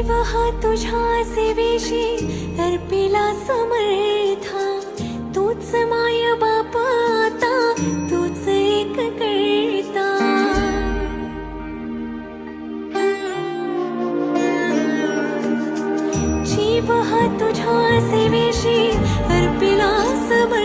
जीव हा तुझ्या सेवेशी अर्पिला समर्था, तूच माय बाप आता, तूच एक करता. जीव हा तुझ्या सेवेशी अर्पिला समर्था,